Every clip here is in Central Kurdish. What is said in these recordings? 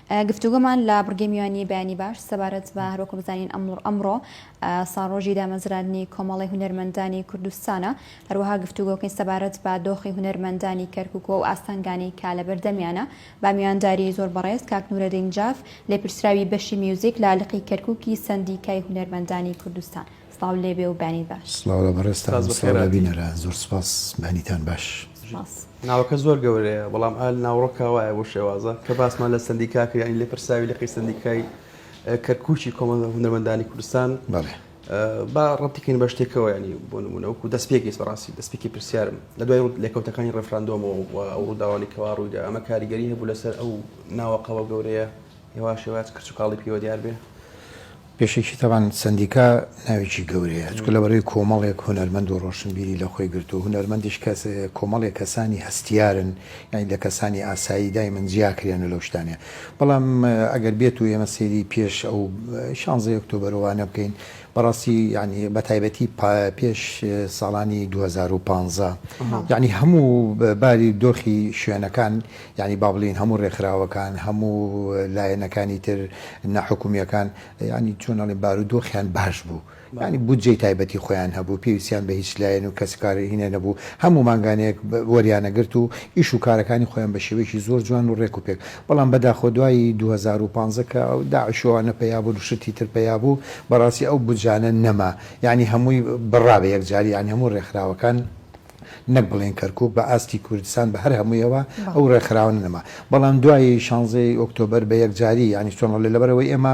گفتوگۆمان لە بڕگەی میوانی بەیانی باش سەبارەت بە هەروەکو بزانین ئەمڕۆ ساڕۆژی دامەزرانی کۆمەڵی هونەرمەندانی کوردستانە، هەروەها گفتوگۆکەی سەبارەت بە دۆخی هونەرمەندانی کەرکووک و ئاستانگانی کا لە بەردەمیانە با میوانداری زۆر بەڕێز کاک نورەدین جاف لێپرسراوی بەشی میوزیک لە عەلقەی کەرکووکی سەندیکای هونەرمەندانی کوردستان. سڵاو لێبێ و بانی باش. سڵاو لە بەڕێستان، سڵاو لە بینەرە، زۆر سپاس، بانیتان باش. ناوەکە زۆر گەورەیە، بەڵام ئال ناوڕۆکە وایە بۆ شێوازە کە باسمان لە سندیکا کرد، ینی لێپرساوی لەقەی سندیکای کەرکووکی کۆمەڵە هونەرمەندانی کوردستان. بەڵێ با ڕەتیکەین بە شتێکەوە، ینی بۆ نمونە وەکو دەستپێکی بەڕاستی دەستپێکی پرسیارم لە دوای لێکەوتەکانی ڕێفراندۆمەوە و ئەو ڕووداوانی کەوا ڕوویدا، ئەمە کاریگەری هەبوو لەسەر ئەو ناوەقەوە گەورەیە هێوا شێوات کرچ و کاڵی پێوە دیار بێ. پێشێکی تەوان سندیکا ناوێکی گەورەیە، چکە لەبەرەوەی کۆمەڵێک هونەرمەند و ڕۆشنبیری لە خۆی گرتو. هونەرمەندیش کەس کۆمەڵێک کەسانی هەستیارن، یعنی لە کەسانی ئاسایی دای من جیاکرێنە لەو شتانێ. بەڵام ئەگەر بێت و ئێمە سێری پێش ئەو 16 ئۆکتۆبەرەوانە بکەین، بەڕاستی ینی بە تایبەتی پێش ساڵانی 2015 یعنی هەموو باری دۆخی شوێنەکان، ینی با بڵین هەموو ڕێکخراوەکان، هەموو لایەنەکانی تر ناحکومیەکان، ینی چۆنەڵێ بارودۆخیان باش بوو، ینی بودجەی تایبەتی خۆیان هەبوو، پێویستیان بە هیچ لایەن و کەسکاری هینە نەبوو، هەموو مانگانەیەک وەریانەگرت و ئیش و کارەکانی خۆیان بە شێوەیەکی زۆر جوان و ڕێک و پێک. بەڵام بەداخۆ دوای 2015 کە داعشەوانە پەیا بوو و شتی تر پەیا بوو، بەڕاستی ئەو بودجانە نەما، ینی هەمووی بڕا بە یەکجاری، ینی هەموو ڕێکخراوەکان نەک بڵێن کەرکووک بە ئاستی کوردستان بە هەر هەموویەوە ئەو ڕێکخراون نەما. بەڵام دوای 16 ئۆکتۆبەر بە یەکجاری، ینی چۆنڵێ لەبەرەوەی ئێمە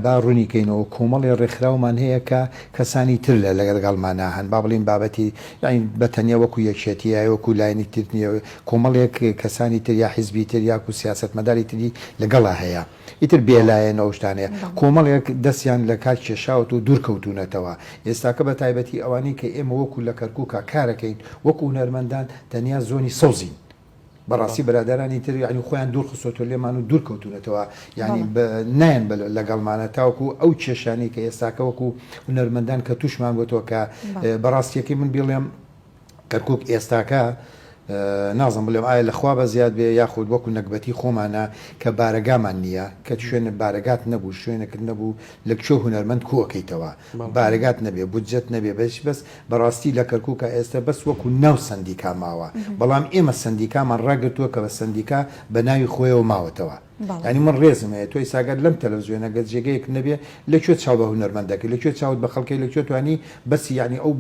با ڕوونیکەینەوە کۆمەڵی ڕێکخراومان هەیە کە کەسانی تر لە لەگەڵمانە هەن، با بڵین بابەتی ینی بەتەنیا وەکو یەکێتیە وەکو لایەنی تر نیە، کۆمەڵێک کەسانی تر یا حیزبی تر یا کو سیاسەتمەداری تری لەگەڵا هەیە، ئیتر بێلایەنەوە شتانەیە، کۆمەڵێک دەستیان لە کار کێشاوت و دوورکەوتونەتەوە. ئێستاکە بە تایبەتی ئەوانەی کە ئێمە وەکو لە کەرکووکە کارەکەین، وەکو هونەرمەندان تەنیا زۆنی سەوزین، بەڕاستی بەرادەرانی تر ینی خۆیان دوور خستۆ لێمان و دوورکەوتونەتەوە، ینی نایەن لەگەڵمانە تاوەکو ئەو کێشانی کە ئێستاکە وەکو هونەرمەندان کە تووشمان بۆتەوە کە بەڕاستیەکەی من بڵێم کەرکووک ئێستاکە نازم بڵێم ئایا لەخوا بە زیاد بێ یاخود وەکو نەکبەتی خۆمانە کە بارەگامان نییە، کە شوێنە بارەگات نەبوو، شوێنەکرد نەبوو لە کچۆ هونەرمەند کووەکەیتەوە، بارەگات نەبێ، بودجەت نەبێ، بەس بەڕاستی لە کەرکووکە ئێستا بەس وەکو ناو سندیکا ماوە. بەڵام ئێمە سندیکامان ڕاگرتووە کە بە سندیکا بە ناوی خۆیەوە ماوەتەوە. ینی من ڕێزمەیە تۆی ساگەر لەم تەلەڤیزیۆنە گەت جێگەیەک نەبێ لەکوێ چاو بە هونەرمەندەکەی، لەکوێ چاوت بە خەڵکی، لەکوێ توانی بەسی ینی ئەو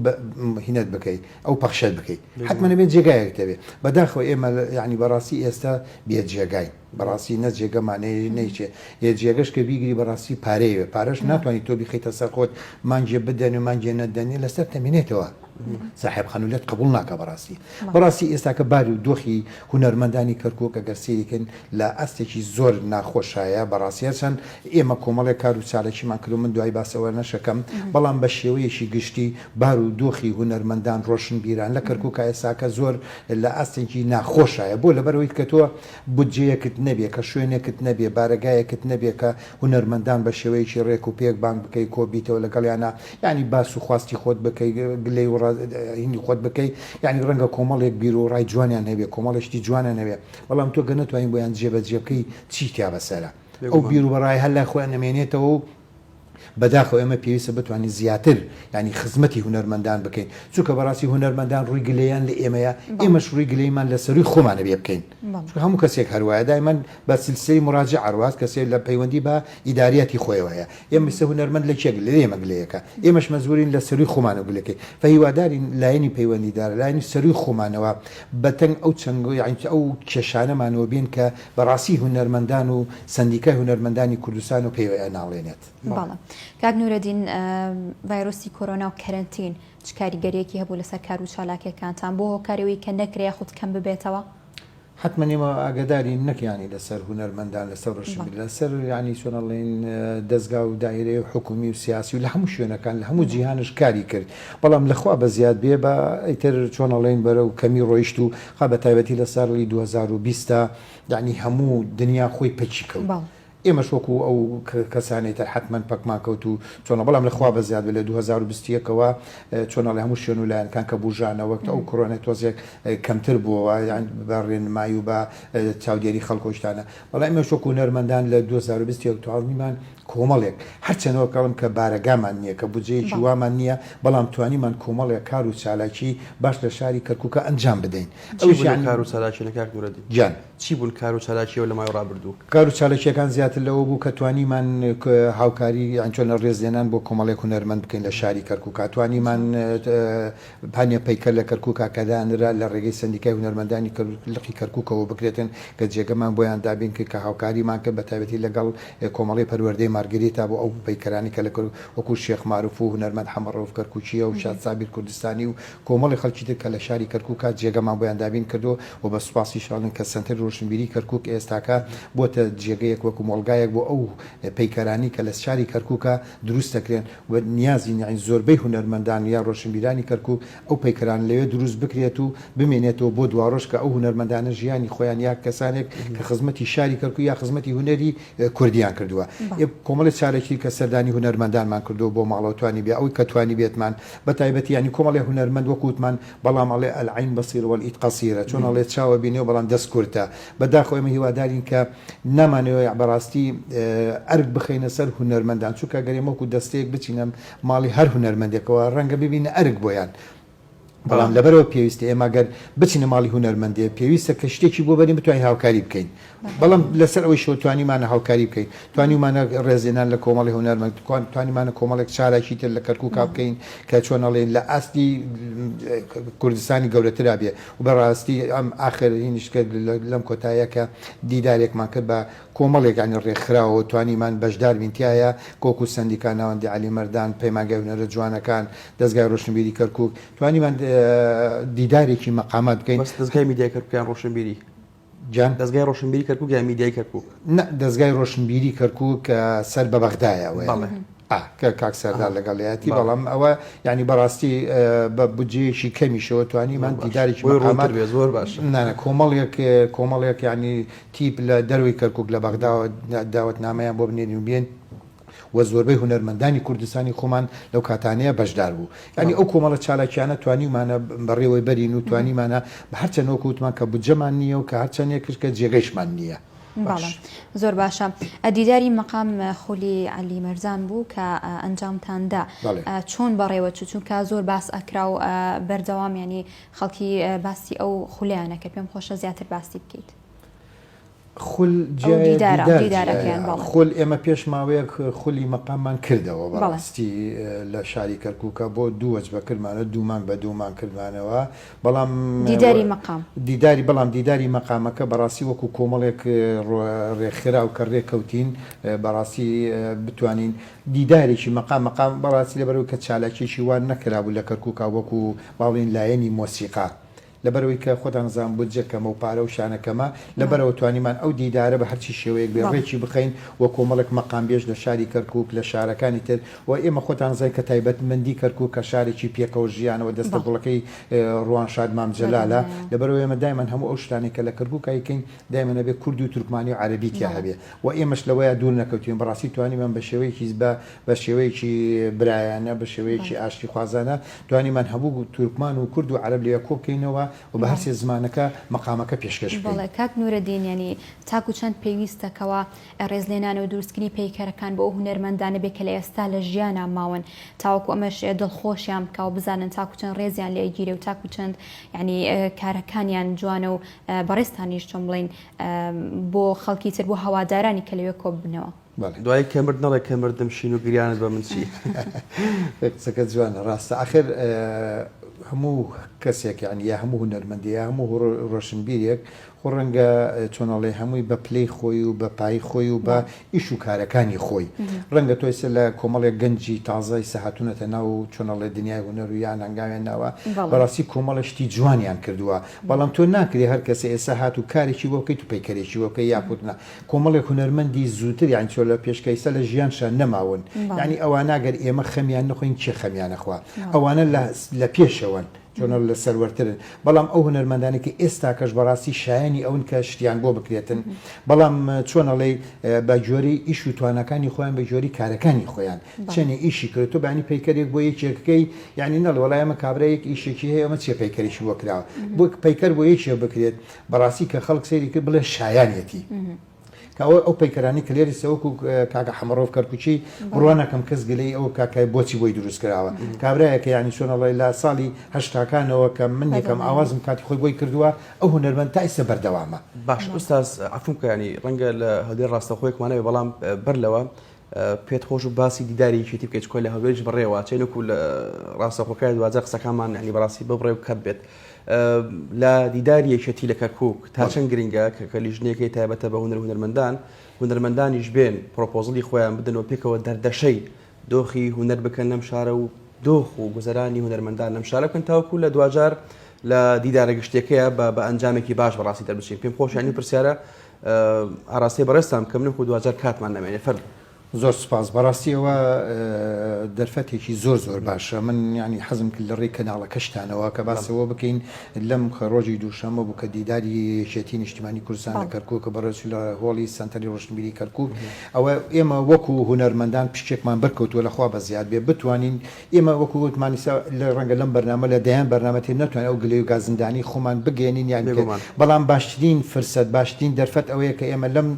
هینەت بکەیت، ئەو پەخشەت بکەیت، حتممە نەبێت جێگایەک دەبێت. بەداخەوە ئێمە ینی بەڕاستی ئێستا بێت جێگای، بەڕاستی نە جێگەمانەیە نەیچێ، جێگەش کە بیگری بەڕاستی پارەیە، پارەش ناتوانانی تۆ بیخیتە سەر خۆت مانجێ بدەن و مانجێ نەدەنی لەسەر تەمینێتەوە. صاحب خەنولەت قبول ناکە. بەڕاستی ئێستاکە باری و دۆخی هونەرمەندانی کەرکووک ئەگەر سێریکەن لە ئەستێکی زۆر ناخۆشایە، بەڕاستی چەند ئێمە کۆمەڵێک کار و چالێکیمان کرد، من دوای باسەوە نەشەکەم، بەڵام بە شێوەیەکی گشتی بار و دۆخی هونەرمەندان ڕۆشنبیران لە کەرکووک ئێستاکە زۆر لە ئەستێکی ناخۆشایە، بۆ لەبەرەوەی کە تۆ بودجەیەکت نەبێ، کە شوێنێکت نەبێ، بارەگایەکت نەبێ کە هونەرمەندان بە شێوەیەکی ڕێک و پێک بانگ بکەی کۆبیتەوە لەگەڵیانە، ینی باس و خواستی خۆت بکەی، گلەی و هینی خۆت بکەی، ینی ڕەنگە کۆمەڵێک بیر و ڕای جوانیان هەبێ، کۆمەڵێشتی جوانیان هەبێ، بەڵام تۆ گە نەتوانین بۆیان جێبەجێ بکەی چی تیا بەسەرە، ئەو بیر و بەڕای هەر لای خۆیان نەمێنێتەوە و بەداخەوە ئێمە پێویستە بتوانین زیاتر ینی خزمەتی هونەرمەندان بکەین، چونکە بەڕاستی هونەرمەندان ڕووی گلەیان لە ئێمەیە، ئێمەش ڕووی گلەیمان لە سەروی خۆمانە بێ بکەین، چونکە هەموو کەسێک هەروایە دایمەن بە سلسلەی مراجع عروات کەسێک لە پەیوەندی بە ئیداریەتی خۆیەوەیە، ئێمە سە هونەرمەند لە چێک لە ئێمە گلەیەکە، ئێمەش مەزورین لە سەروی خۆمانە گلەکەی، فهیوادارین لایەنی پەیوەندیدار لایەنی سەروی خۆمانەوە بەتەنگ ئەو چەنگ ینی ئەو کێشانەمانەوە بین کە بەڕاستی هونەرمەندان و سندیکای هونەرمەندانی کوردستان و پێوەیە ناڵێنێت. باڵە کاک نورەدین، ڤایرۆسی کۆرۆنا و کەرەنتین چ کاریگەریەکی هەبوو لەسەر کار و چالاکیەکانتان بۆ هۆکارەوەی کە نەکرێ خودت کەم ببێتەوە؟ حتمما ئێمە ئاگداری نەکیانی لەسەر هونەرمەندان لەسەر ڕەشبیر لەسەر ینی چۆنەڵێن دەستگا و دایرەی و حکومی و سیاسی و لە هەموو شوێنەکان لە هەموو جیهانش کاری کرد، بەڵام لەخوا بە زیاد بێ بە ئیتر چۆنەڵێن بەرە و کەمی ڕۆیشت و خا بە تایبەتی لە ساڵی 2020 ینی هەموو دنیا خۆی پەچی کەوت، ئێمە شۆکو ئەو کەسانی تر حتمما پەکمان کەوت و چۆنە بەڵام لەخوا بە زیاد لە 2021ەوە چۆنە لە هەموو شوێن و لایەنەکان کە بوژانە وەک ئەو کۆڕۆنای تۆزێک کەمتر بووەوە یان بە ڕێنمایی و بە چاودێری خەڵکۆشتانە بەڵام ئێمە شۆک و نەرمەندان لە 2021 تواڵمیمان کۆمەڵێک هەرچەنەوە کەڵم کە بارەگامان نییە کە بودجەیەکی وامان نییە بەڵام توانیمان کۆمەڵێک کار و چالاکی باش لە شاری کەرکووکە ئەنجام بدەین کار و چالاکی نەکات نوردی جان چی بوون کار و چالاکیەوە لە مای ڕابردوو کار و چالەکیەکان زیاتر لەوە بوو کە توانیمان هاوکاری ئەنچۆن لە ڕێزێنان بۆ کۆمەڵێک هونەرمەند بکەین لە شاری کەرکووک توانیمان پانیە پەیکە لە کەرکووکە کەدانرا لە ڕێگەی سندیکای هونەرمەندانی لقی کەرکووکەوە بکرێتن کە جێگەمان بۆیان دابین کە هاوکاریمان کە بە تایبەتی لەگەڵ کۆمەڵی پەروەردەی مارگریتا بۆ ئەو پەیکەرانی کە لە وەکو شێخ معروف و هونەرمەند حەمەڕۆف کەرکووچیە و شاد سابیر کوردستانی و کۆمەڵی خەڵکی تر کە لە شاری کەرکووکە جێگەمان بۆیان دابین کردو و بە سوپاسی شاڵن کە سنتەر ڕۆشنبیری کەرکووک ئێستاکە بۆتە جێگەیەک وەکو مۆڵگایەک بۆ ئەو پەیکەرانی کە لە شاری کەرکووکە دروست دەکرێن و نیازی نین زۆربەی هونەرمەندان یا ڕۆشنبیرانی کەرکووک ئەو پەیکەران لەوێ دروست بکرێت و بمێنێتەوە بۆ دواڕۆژ کە ئەو هونەرمەندانە ژیانی خۆیان یا کەسانێک کە خزمەتی شاری کەرکووک یا خزمەتی هونەری کوردیان کردووە کۆمەڵی چارێکی کە سەردانی هونەرمەندانمان کردو بۆ ماڵەوەتوانی بێ ئەوی کە توانی بێتمان بە تایبەتی ینی کۆمەڵی هونەرمەند وەکوتمان بەڵام ئەڵێ ئەلعین بەسیر وەلئید قەسیرە چۆن ئەڵێ چاوە بینێ بەڵام دەست کورتە بەداخۆ ئێمە هیوادارین کە نامانەوەی بەڕاستی ئەرک بخەینە سەر هونەرمەندان چووکە گەرێمەکو دەستەیەک بچینە ماڵی هەر هونەرمەندێکەوە ڕەنگە ببینە ئەرک بۆیان بەڵام لەبەرەوە پێویستە ئێمەگەر بچینە ماڵی هونەرمەندێ پێویستە کە شتێکی بۆ بەرین بتوانین هاوکاری بکەین بەڵام لەسەر ئەوەی شۆ توانیمانە هاوکاری بکەین توانیمانە ڕێزێنان لە کۆمەڵی هونەرمەند توانیمانە کۆمەڵێک چالاکی تر لە کەرکووکا بکەین کە چۆنەڵێن لە ئاستی کوردستانی گەورەترا بێ و بەڕاستی ئەم ئاخرینشکە لەم کۆتاییەکە دیدارێکمان کرد بە کۆمەڵێکانی ڕێکخراوە توانیمان بەشدار بینتیایە کۆکو سندیکا ناوەندی علی مەردان پەیمانگای هونەرە جوانەکان دەستگای ڕۆشنبیری کەرکووک توانیمان دیدارێکی مەقامات بکەین دەستگای میدیای کەرکووکیان ڕۆشنبیری جان دەستگای ڕۆشنبیری کەرکووک یا میدیای کەرکووک دەستگای ڕۆشنبیری کەرکووک سەر بە بەغدایەوە کە کاک سەردار لەگەڵەتی بەڵام ئەوە ینی بەڕاستی بە بودجەیەکی کەمیشەوە توانیمان دیدارێکی زۆر باش کۆمەڵێک ینی تیپ لە دەروی کەرکووک لە بەغداوە داوت نامەیان بۆ بنێنین و بێن و زۆربەی هونەرمەندانی کوردستانی خۆمان لەو کاتانەیە بەشدار بوو ینی ئەو کۆمەڵە چالاکیانە توانیمانە بەڕێوەی بەرین و توانیمانە بە هەرچەنەوە کووتمان کە بودجەمان نییە و کە هەرچەندێک کە جێگەیشمان نییە باڵم زۆر باشە دیداری مەقام خولی علی مەرزان بوو کە ئەنجامتاندا چۆن بەڕێوە چونکە زۆر باس ئەکرا و بەردەوام ینی خەڵکی باسی ئەو خولیانە کە پێم خۆشە زیاتر باسی بکەیت خول ئێمە پێش ماوەیەک خولی مەقاممان کردەوە بەڕاستی لە شاری کەرکووکە بۆ دوو وەجبە کردمانە دوومان بە دوومان کردمانەوە بەڵام دیداری بەڵام دیداری مەقامەکە بەڕاستی وەکو کۆمەڵێک ڕێکخرا و کە ڕێککەوتین بەڕاستی بتوانین دیدارێکی مەقام بەڕاستی لەبەرەوەی کە چالاکیێکی وان نەکرابوو لە کەرکووکە وەکو باڵین لایەنی مۆسیقا لەبەرەوەی کە خۆتان زان بودجەکەمە و پارە و شانەکەمە لەبەرەوە توانیمان ئەو دیدارە بە هەرچی شێوەیەک بێ ڕێکی بخەین وە کۆمەڵک مەقام بێژ لە شاری کەرکووک لە شارەکانی تر و ئێمە خۆتان زای کە تایبەتمەندی کەرکووک کە شارێکی پێکەوە ژیانەوە دەستە گوڵەکەی ڕوان شاد مامجەلالە لەبەرەوە ئێمە دایمان هەموو ئەو شتانێک کە لە کەرکووکایکەین دایمەنە بێ کوردی و تورکمانی و عەرەبی تیا هەبێ و ئێمەش لەوەیە دوور نەکەوتین بەڕاستی توانیمان بە شێوەیەکی برایانە بە شێوەیەکی ئاشتی خوازانە توانیمان هەموو تورکمان و کورد و عەرەب لێ کۆ بکەینەوە و بە هەرسێ زمانەکە مەقامەکە پێشکەش بڵێ کاک نورەدین ینی تاکو چەند پێویستەکەوە ڕێزلێنان و دروستکردنی پەیکەرەکان بۆ ئەو هونەرمەندانە بێ کە لە ئێستا لە ژیانە ماون تاوەکو ئەمەش دڵخۆشیان بکە و بزانن تاکو چەند ڕێزیان لێ گیرێ و تاکو چەند ینی کارەکانیان جوانە و بەڕێستانیش چۆن بڵین بۆ خەڵکی تر بۆ هەوادارانی کە لەوێ کۆ ببنەوە دوای کەمرد نەڵێ کەمردم شین و گریانت بە من چی قسەکە جوانە ڕاستە ئاخر هەموو کەسێک یعنی یا هەموو هونەرمەندی یا هەموو ڕۆشنبیرێک خۆ ڕەنگە چۆنەڵێ هەمووی بە پلەی خۆی و بە پای خۆی و بە ئیش و کارەکانی خۆی ڕەنگە تۆیسە لە کۆمەڵێک گەنجی تازای سەهاتونەتە ناو چۆنەڵێ دنیای هونەر و یان هەنگاوێن ناوە بەڕاستی کۆمەڵە شتی جوانیان کردووە بەڵام تۆ ناکرێ هەر کەسە ئێستا هات و کارێکی بۆ بکەیت و پەیکەرێکی بۆ بکەی یاکوتنا کۆمەڵێک هونەرمەندی زووتر یان چۆ لە پێشکەیسە لە ژیانشان نەماون یعنی ئەوە ناگەر ئێمە خەمیان نەخۆین چێ خەمیانەخوا ئەوانە لە پێشەوەن چۆنە لە سەروەرترن بەڵام ئەو هونەرمەندانی کە ئێستا کەش بەڕاستی شایانی ئەوون کە شتیان بۆ بکرێتن بەڵام چۆنەڵێ بە جۆری ئیش و توانەکانی خۆیان بە جۆری کارەکانی خۆیان چەنێ ئیشی کرد تۆ بانی پەیکەرێک بۆ یەکێکەکەی یعنی نەڵ وەڵایەمە کابرایەک ئیشێکی هەیە ئەمە چێ پەیکەریشی بۆ کراوە بۆ پەیکەر بۆ یەکێ بکرێت بەڕاستی کە خەڵک سەیری کرد بڵێ شایانەتی ئەو پەیکەرانی کلێری سەوەکو کاکە حەمەڕۆڤ کەرکوچی بڕوانەکەم کەس گلەی ئەو کاکای بۆچی بۆی دروست کراوە کابراایەکە ینی چۆنەڵی لا ساڵی هەشتاکانەوە کە من یەکەم ئاوازم کاتی خۆی بۆی کردووە ئەو هونەرمەند تا ئێستا بەردەوامە باش ئوستاز عفوم کە ینی ڕەنگە لە هەولێر ڕاستەخۆیەکمانەوێ بەڵام بەر لەوە پێت خۆش و باسی دیداریکی بکەیت کۆی لە هەولێرش بڕێەوە چێنکو لە ڕاستەخۆکای دوازە قسەکانمان ینی بەڕاستی ببڕێ و کەت بێت لە دیداری یەکێتی لە کەرکووک تا چەند گرنگە کە لیژنەیەکەی تایبەتە بە هونەرمەندانیش بێن پرۆپۆزڵی خۆیان بدنەوە پێکەوە دەردەشەی دۆخی هونەر بکەن لەم شارە و دۆخ و گوزەرانی هونەرمەندان لەم شارە بکەن تاوەکو لە دوجار لە دیدارە گشتێکەیە بە ئەنجامێکی باش بەڕاستی دەربچین پێم خۆشیانی پرسیارە ئاراستی بەڕێستان کە منکو دوجار کاتمان نامێنێ فەرد زۆر سپاس بەڕاستیەوە دەرفەتێکی زۆر باشە من ینی حەزم کرد لە ڕێی کەناڵەکە شتانەوە کە باسەوە بکەین لەم ڕۆژی دووشەمە بوو کە دیداری یەکێتی نیشتیمانی کوردستان لە کەرکووک کە بەڕێوەچوو لە هۆڵی سەنتەری ڕۆشنبیری کەرکووک ئەوە ئێمە وەکو هونەرمەندان پشتێکمان بەرکەوتووە لەخوا بە زیاد بێ بتوانین ئێمە وەکو وتمانیسا لە ڕەنگە لەم بەرنامە لە دەیان بەرنامەتی نەتوانین ئەو گلەی و گازندانی خۆمان بگەێنین یان بەڵام باشترین فرسەت باشترین دەرفەت ئەوەیە کە ئێمە لەم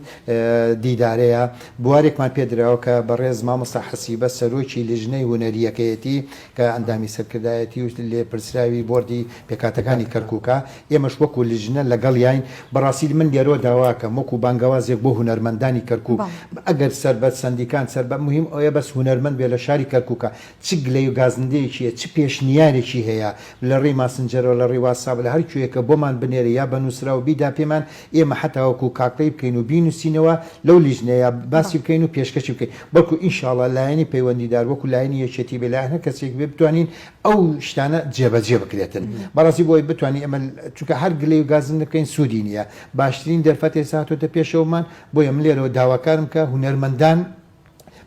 دیدارەیە بوارێکمان پێدرا کە بەڕێز مامۆستا حەسیبە سەرۆکی لیژنەی هونەریەکەیەتی کە ئەندامی سەرکردایەتی و لێ پرسراوی بۆردی پێکاتەکانی کەرکووکە ئێمەش وەکو لیژنە لەگەڵ یاین بەڕاستی من دیارۆ داواکەم وەکو بانگەوازێک بۆ هونەرمەندانی کەرکووک ئەگەر سەربەت سندیکان سەربەت مهم ئەوەیە بەس هونەرمەند بێ لە شاری کەرکووکە چ گلەی و گازندەیەکیە چ پێشنیارێکی هەیە لە ڕێی ماسنجەرەوە لە ڕێی واساب لە هەرکوێکە بۆمان بنێرە یا بەنووسرا و بیدا پێمان ئێمە حتا وەکو کاکەی بکەین و بینوسینەوە لەو لیژنەیە باسی بکەین و پێشکەشی بکەین بەڵکو ئینشاءڵڵا لایەنی پەیوەندیدار وەکو لایەنی یەکێتی بێ لایەنە کەسێک بێ بتوانین ئەو شتانە جێبەجێ بکرێتن بەڕاستی بۆی بتوانین ئەمە چونکە هەر گلەی و گازن بکەین سوودی نییە باشترین دەرفەتێ ساتۆتە پێشەوەمان بۆیە من لێرەوە داواکارم کە هونەرمەندان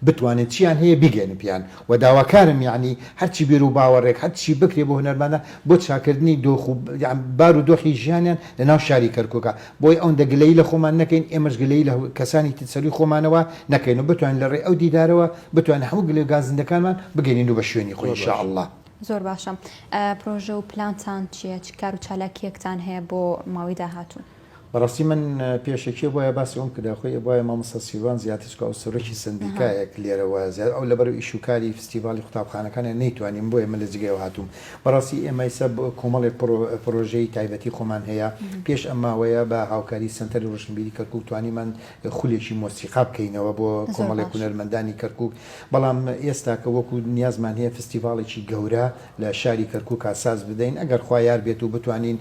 بتوانێت چیان هەیە بیگەن پیان و داواکارم یعنی هەرچی بیر و باوەڕێک هەرچی بکرێ بۆ هونەرمەندە بۆ چاکردنی دۆخ و بار و دۆخی ژیانیان لە ناو شاری کەرکووکە بۆی ئەوەندە گلەی لە خۆمان نەکەین ئێمەش گلەی لە کەسانی تسەری خۆمانەوە نەکەین و بتوانین لە ڕێ ئەو دیدارەوە بتوانین هەموو گلێ گازندەکانمان بگەینین و بە شوێنی خۆی ئینشاءالله زۆر باشە پرۆژە و پلانتان چییە چ کار و چالاکیەکتان هەیە بۆ ماوەی داهاتوو بەڕاستی من پێشەکی بۆیە باسی ئەوم کردا خۆی بۆیە مامۆستا سیروان زیاترکە ئەو سەرۆکی سندیکایەک لێرەوە زیاد ئەو لەبەر ئیشوکاری فستیڤالی قوتابخانەکانە نەیتوانین بۆیە من لە جگەیەوە هاتووم بەڕاستی ئێمە ئێستا کۆمەڵێک پرۆژەی تایبەتی خۆمان هەیە پێش ئەماوەیە بە هاوکاری سەنتەری ڕۆشنبیری کەرکووک توانیمان خولێکی مۆسیقا بکەینەوە بۆ کۆمەڵێک هونەرمەندانی کەرکووک بەڵام ئێستا کە وەکو نیازمان هەیە فستیڤاڵێکی گەورە لە شاری کەرکووک ئاساس بدەین ئەگەر خوا یار بێت و بتوانین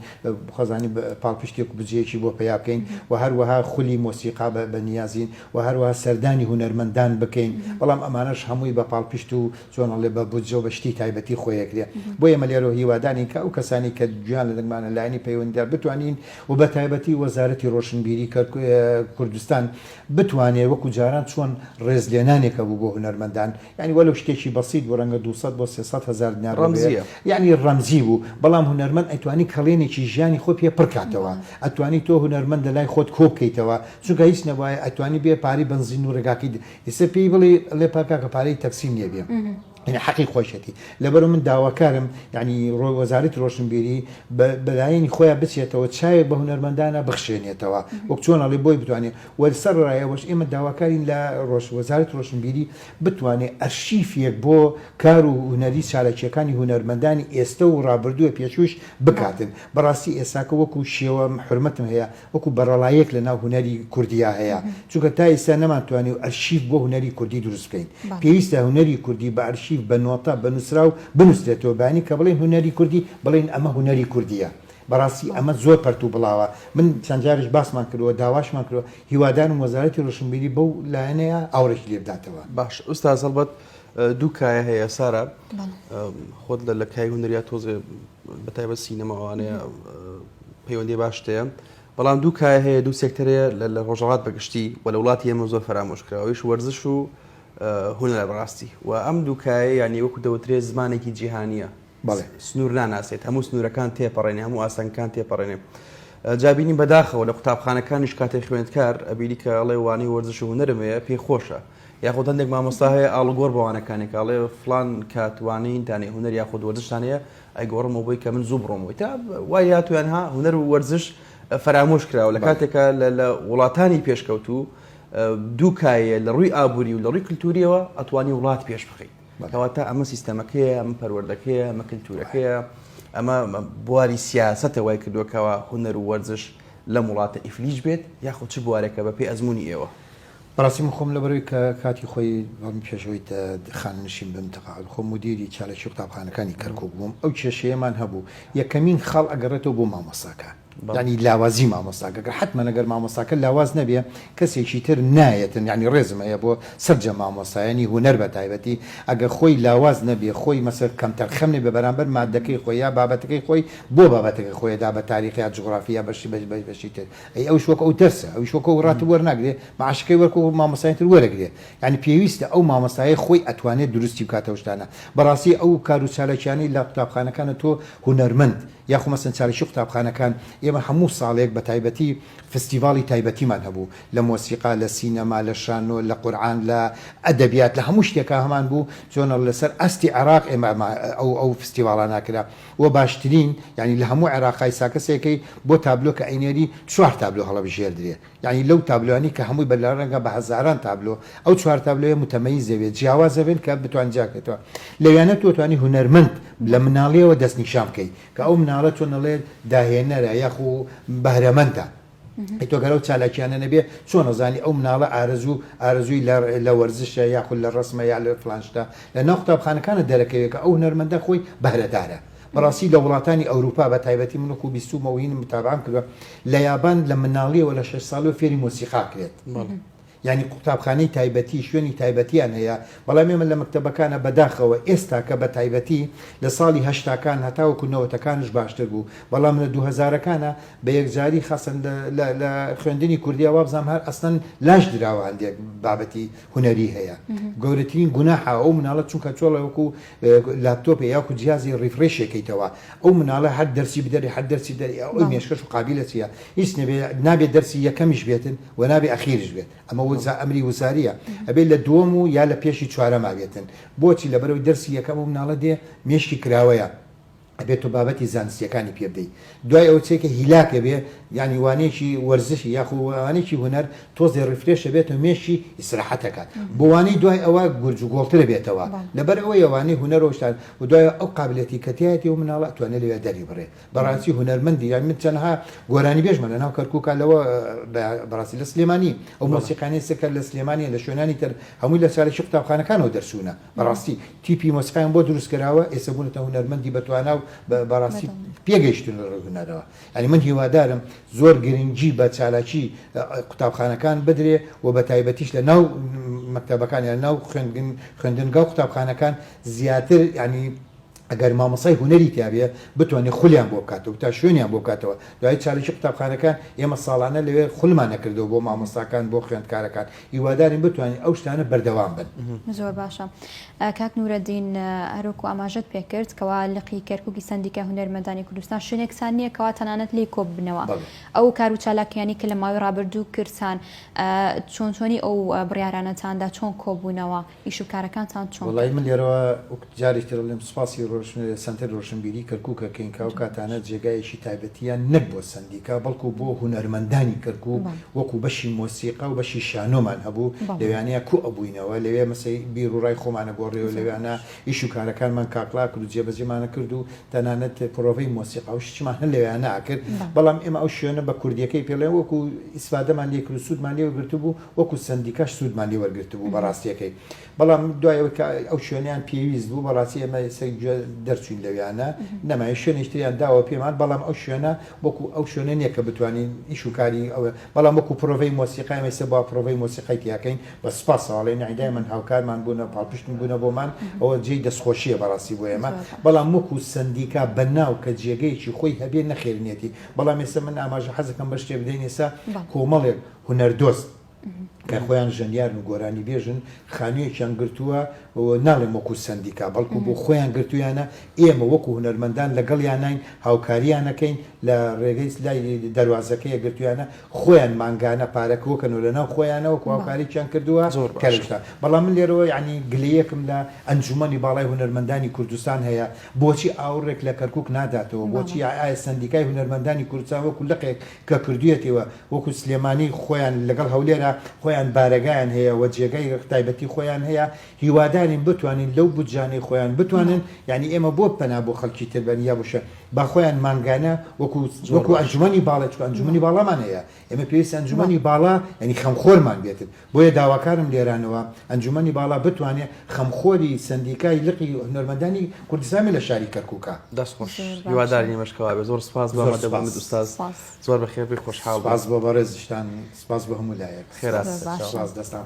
خەزانی پاڵپشتێک و بجەیەکی بۆ پیا بکەین و هەروەها خولی مۆسیقا بەنیازین و هەروەها سەردانی هونەرمەندان بکەین بەڵام ئەمانەش هەمووی بە پاڵپشت و چۆنەڵێ بە بودجە و بەشتی تایبەتی خۆیەکرێ بۆ ئێمە لێرە هیوادانی کە ئەو کەسانی کە گویان لە دەنگمانە لایەنی پەیوەندیدار بتوانین و بە تایبەتی وەزارەتی ڕۆشنبیری کوردستان بتوانێت وەکو جاران چۆن ڕێزلێنانێکە بوو بۆ هونەرمەندان یعنی وەلو شتێکی بەسیط بۆ ڕەنگە 200 بۆ 300 هزار دینار یعنی ڕەمزی بوو بەڵام هونەرمەند ئەتوانی کەڵێنێکی ژیانی خۆ پێ پڕکاتەوە ئەتوانی تۆ هونەرمەند لای خۆت کۆ بکەیتەوە چونکە هیچ نەبایە ئەتوانی بێ پارەی بنزین و ڕێگاکەی ئێستا پێی بڵێ لێ پاکە کە پارەی تەکسی نییە بێ يعني حقی خۆشەتی لەبەر من داواکارم یعنی وەزارەتی ڕۆشنبیری بەلایەنی خۆیان بچێتەوە چاوێک بە هونەرمەندانە بخشێنێتەوە وەک چۆنەڵی بۆی بتوانێت وەرسەر ڕایەوەش ئێمە داواکارین لە وەزارەتی ڕۆشنبیری بتوانێت ئەرشیفێک بۆ کار و هونەری چالەکیەکانی هونەرمەندانی ئێستا و ڕابردووە پێشوش بکاتن بەڕاستی ئێستاکە وەکو شێوە حرمەتم هەیە وەکو بەڕەڵایەک لە ناو هونەری کوردیا هەیە چونکە تا ئێستا نەمانتوانی و ئەرشیف بۆ هونەری کوردی دروست بکەین پێویستە هونەری کوردی بە ئەرشیف بە نۆتە بنووسرا و بنووسێتەوە بانی کە بڵێن هونەری کوردی بڵێن ئەمە هونەری کوردیە بەڕاستی ئەمە زۆر پەرتوو بڵاوە من چەند جارش باسمان کردەوە داواشمان کردەوە هیوادارم وەزارەتی ڕۆشنبیری بەو لایەنەیە ئاورێکی لێ بداتەوە باش ئوستاز هەڵبەت دوو کایە هەیە سارە خۆت لە کای هونەریە تۆزێ بەتایبەت سینەماوانەیە پەیوەندی باشتەیە بەڵام دوو کایە هەیە دوو سێکتەرەیە لە ڕۆژهەڵات بەگشتی و لە وڵاتی ئێمە زۆر فەرامۆشکراوەیش وەرزش و هونەر بەڕاستی و ئەم دووکایە ینی وەکو دەوترێت زمانێکی جیهانیە سنوور ناناسێت هەموو سنوورەکان تێپەڕێنێ هەموو ئاسانکان تێپەڕێنێ جابینی بەداخەوە لە قوتابخانەکانیش کاتێک خوێندکار ئەبیری کە ئەڵێ وانەی وەرزش و هونەرمەیە پێی خۆشە یاخود هەندێک مامۆستا هەیە ئاڵگۆڕ بەوانەکانێک ئاڵێ فلان کاتوانین دانێ هونەر یاخود وەرزشتانەیە ئەیگۆڕمەوە بۆی کە من زوو بڕۆمەوەی تا وای هاتویانها هونەر و وەرزش فرامۆش کراوە لە کاتێکە لە وڵاتانی پێشکەوتوو دوو کایە لە ڕووی ئابووری و لە ڕووی کللتوریەوە ئەتوانی وڵات پێش بخەیت کەواتە ئەمە سیستەمەکەیە ئەمە پەروەردەکەیە ئەمە کللتورەکەیە ئەمە بواری سیاسەتە وای کردووەکەوە هونەر و وەرزش لە وڵاتە ئیفلیج بێت یاخود چ بوارێکە بە پێی ئەزمموی ئێوە بەڕاستی من خۆم لەبەرەوەی کە کاتی خۆی پێشەوەی خاننشین بم تەقاعد خۆم مدیری چالەکی قوتابخانەکانی کەرکووک بووم ئەو کێشەیەمان هەبوو یەکەمین خەڵ ئەگەڕێتەوە بۆ مامۆستاکە ینی لاوازی مامۆستاکە حتمما ئەگەر مامۆستاکە لاواز نەبێ کەسێکی تر نایەتن ینی ڕێزم هەیە بۆ سەررجە مامۆستایانی هوەر بە تایبەتی ئەگە خۆی لاواز نەبێ خۆی مەسەر کەمتەر خەمنێ بە بەرامبەر مادەکەی خۆی یا بابەتەکەی خۆی بۆ بابەتەکەی خۆیدا بە تاریخی یا جغرافیا بەشی بەشی تر ئەو شوکە ئەو دەرسە ئەو شوکە و ڕات وەرناگرێ معاشەکەی وەرکو مامۆستای تر وەرەگرێ ینی پێویستە ئەو مامۆستایی خۆی ئەتوانێت دروستی بکاتەوە شتانە بەڕاستی ئەو کار و چالەکیانی لە قوتابخانەکانە تۆ هونەرمەند یاخو مەسەن چالشی قوتابخانەکان ئێمە هەموو ساڵێک بە تایبەتی فستیڤاڵی تایبەتیمان هەبوو لە مۆسیقا لە سینەما لە شانۆ لە قورعان لە ئەدەبیات لە هەموو شتێکە هەمان بوو چۆنە لەسەر ئەستی عێراق ئێمە ئەو فستیڤاڵە ناکرا وە باشترین ینی لە هەموو عێراقای ساکەسێکی بۆ تابلۆ کە ئەینێری 4 تابلۆ هەڵەبژێردرێ ینی لەو تابلوانی کە هەمووی بەلا ڕەنگە بە هەزاران تابلۆ ئەو 4 تابلۆیە متەمەیز دەبێت جیاوازە بێن کە بتوان جاکەتەوە لەوانە تۆتوانی هونەرمەند لە مناڵیەوە دەست نیشان بکەیت کە ئەو مناڵە چۆنەڵێ داهێنەرە یاخو بەهرەمەندە تۆگەرە و چالاکیانە نەبێ چۆن نەزانی ئەو مناڵە ئارزووی لە وەرزشە یاخود لە ڕسمە یا لە فلانشتا لە ناو قوتابخانەکانە دەرەکەوێت کە ئەو هونەرمەندە خۆی بەهرەدارە بەڕاستی لە وڵاتانی ئەوروپا بە تایبەتی منکو بیستمەوەین متابعام کردووە لە یابان لە مناڵیەوە لە 6 ساڵۆ فێری مۆسیقا کرێت ینی قوتابخانەی تایبەتی شوێنی تایبەتیان هەیە بەڵام ئێمە لە مەکتەبەکانە بەداخەوە ئێستا کە بە تایبەتی لە ساڵی هەشتاکان هەتاوەکو نەوەتەکانش باشتر بوو بەڵام لە 2000ەکانە بە یەکجاری خەسەن لە خوێندنی کوردیا وابزانام هەر ئەستەن لاش دراوە هەندێک بابەتی هونەری هەیە گەورەترین گوناحە ئەو مناڵە چونکە چۆڵەوەکو لاپتۆپی یاکو جیازی ڕیفرێشێکیتەوە ئەو مناڵە هەر دەرسی بدەری هەر دەرسی دەری ئەو مێشکەش و قابلە چیە هیچ نابێت دەرسی یەکەمیش بێتن و نابێ ئەخیرش بێت ئەمە ئەمری وزاریە ئەبێت لە دووەم و یا لە پێشی چوارەما بێتن بۆچی لەبەرەوەی دەرسی یەکەم و مناڵە دێ مێشکی کراوەیە ئەبێت تۆ بابەتی زانستیەکانی پێ بدەیت دوای ئەو چێکە هیلاکە بێ ینی وانەیەکی وەرزشی یاخوانێکی هوەر تۆزی ڕفرێشە بێت و مێشی ئیسراحەتەکات بۆوانەی دوای ئەوە گورج و گۆڵترە بێتەوە لەبەر ئەوە ئەوانەی هوەرەوەشتان و دوای ئەو قابلەتی کەتیایەتی و مناڵە توانێت لەوێ دەری بڕێ بەڕاستی هونەرمەندی یان من چەندها گۆرانی بێژمە لە ناو کەرکووکە لەوە بەڕاستی لە سلێمانی ئەو مۆسیقانی سەکە لە سلێمانی لە شوێنانی تر هەمووی لە چالەکی قوتابخانەکانەوە دەرسوونە بەڕاستی تیپی مۆسیقایان بۆ دروستکراوە ئێستا بوونەتە هونەرمەندی بەتوانە و بەڕاستی پێگەیشتن لە ڕێگەنەرەوە ینی من هیوادارم زۆر گرنگی بە چالاکی قوتابخانەکان بدرێ و بە تایبەتیش لە ناو مەکتەبەکان یا ناو خوێندنگا و قوتابخانەکان زیاتر ینی ئەگەر مامۆسای هونەری تیاابێ بتوانێت خولیان بۆ بکاتەوە تا شوێنیان بۆ بکاتەوە دوای چالشی قوتابخانەکان ئێمە ساڵانە لەوێ خولمان نەکردەوە بۆ مامۆستاکان بۆ خوێندکارەکان هیوادارین بتوانین ئەو شتانە بەردەوام بن زۆر باشە کاک نورەدین هەروکو ئاماژەت پێکرد کەوا لقی کەرکووکی سندیکە هونەرمەندانی کوردستان شوێنێکسان نییە کەوا تەنانەت لی کۆ ببنەوە ئەو کار و چالاکیانی کە لە ماوەی ڕابردوو کردان چۆنی ئەو بڕیارانەتاندا چۆن کۆبوونەوە ئیش و کارەکانتان چۆن وڵای من لێرەوە جارێکتر لەم سوپاسی سنتەر ڕۆشنبیری کەرکووکە کەینکا و کاتانە جێگایەکی تایبەتیان نەک بۆ سندیکا بەڵکو بۆ هونەرمەندانی کەرکوو وەکو بەشی مۆسیقا و بەشی شانۆمان هەبوو لەوانەیە کو ئەبووینەوە لەوێ مەسەی بیر و ڕای خۆمانە گۆڕێەوە لەوانە ئیش و کارەکانمان کاکلا کرد و جێبەجێمانە کرد و تەنانەت پرۆڤەی مۆسیقا و شتمان هەن لەوانە ئاکرد بەڵام ئێمە ئەو شوێنە بە کوردیەکەی پێڵێ وەکو ئیسفادەمان لێ کرد و سوودمان لێ وەرگرتو بوو وەکو سندیکاش سوودمان لێ وەرگرتو بوو بەڕاستیەکەی بەڵام دوایەوە ئەو شوێنیان پێویست بوو بەڕاستی ئێمە دەرچوین لەویانە نەمای شوێنیشتیان داوە پێمان بەڵام ئەو شوێنە وەکو ئەو شوێنە نییە کە بتوانین ئیش و کاری ئەوە بەڵام وەکو پرۆڤەی مۆسیقای مەسە با پرۆڤەی مۆسیقای تیاکەین بە سوپاس ساڵێن عیدای من هاوکارمان بوونە پاڵپشتن بوونە بۆمان ئەوە جێی دەستخۆشیە بەڕاستی بۆ ئێمە بەڵام وەکو سندیکا بەناو کە جێگەیەکی خۆی هەبێ نەخێرنێتی بەڵام ێستا من ئاماژە حەزەکەم بە شتێ بدەین ئێستا کۆمەڵێک هونەردۆست کە خۆیان ژەنیارن و گۆرانی بێژن خانوویەکیان گرتووە ناڵێم وەکو سندیکا بەڵکو بۆ خۆیان گرتویانە ئێمە وەکو هونەرمەندان لەگەڵ یانین هاوکاریانەکەین لە ڕێگەی لای دەواازەکەی گرتویانە خۆیان مانگانە پارەکەوەکەن و لەناو خۆیانەوە هاوکارییان کردووە کارشتا بەڵام من لێرەوە ینی گلەیەکم لە ئەنجومەنی باڵای هونەرمەندانی کوردستان هەیە بۆچی ئاوڕێک لە کەرکک ناداتەوە بۆچی ئایا سندیکای هونەرمەندانی کوردستان وەکو لەقێک کە کردوێتەوە وەکو سلێمانی خۆیان لەگەڵ هەولێرە خۆیان بارەگایان هەیە و جێگای تایبەتی خۆیان هەیە هیوادارین بتوانین لەو بجانەی خۆیان بتوانن یعنی ئێمە بۆ پەنا بۆ خەڵکی تربەنیا بشە با خۆیان مانگانە وەکو ئەنجومەنی باڵێت ئەنجومەنی باڵامان هەیە ئێمە پێویست ئەنجومەنی باڵا ینی خەمخۆرمان بێتن بۆیە داواکارم لێرانەوە ئەنجومەنی باڵا بتوانێت خەمخۆری سندیکای لقی هونەرمەندانی کوردستانی لە شاری کەرکووکە دەستخۆش هیواداری مەشکەوە بێ زۆر سپاس بە دەبێت ئوستاز زۆر بەخێر بێ خۆشحاڵ سپاس بۆ بەڕێزشتان سپاس بە هەموو لایەک خێرا دەستان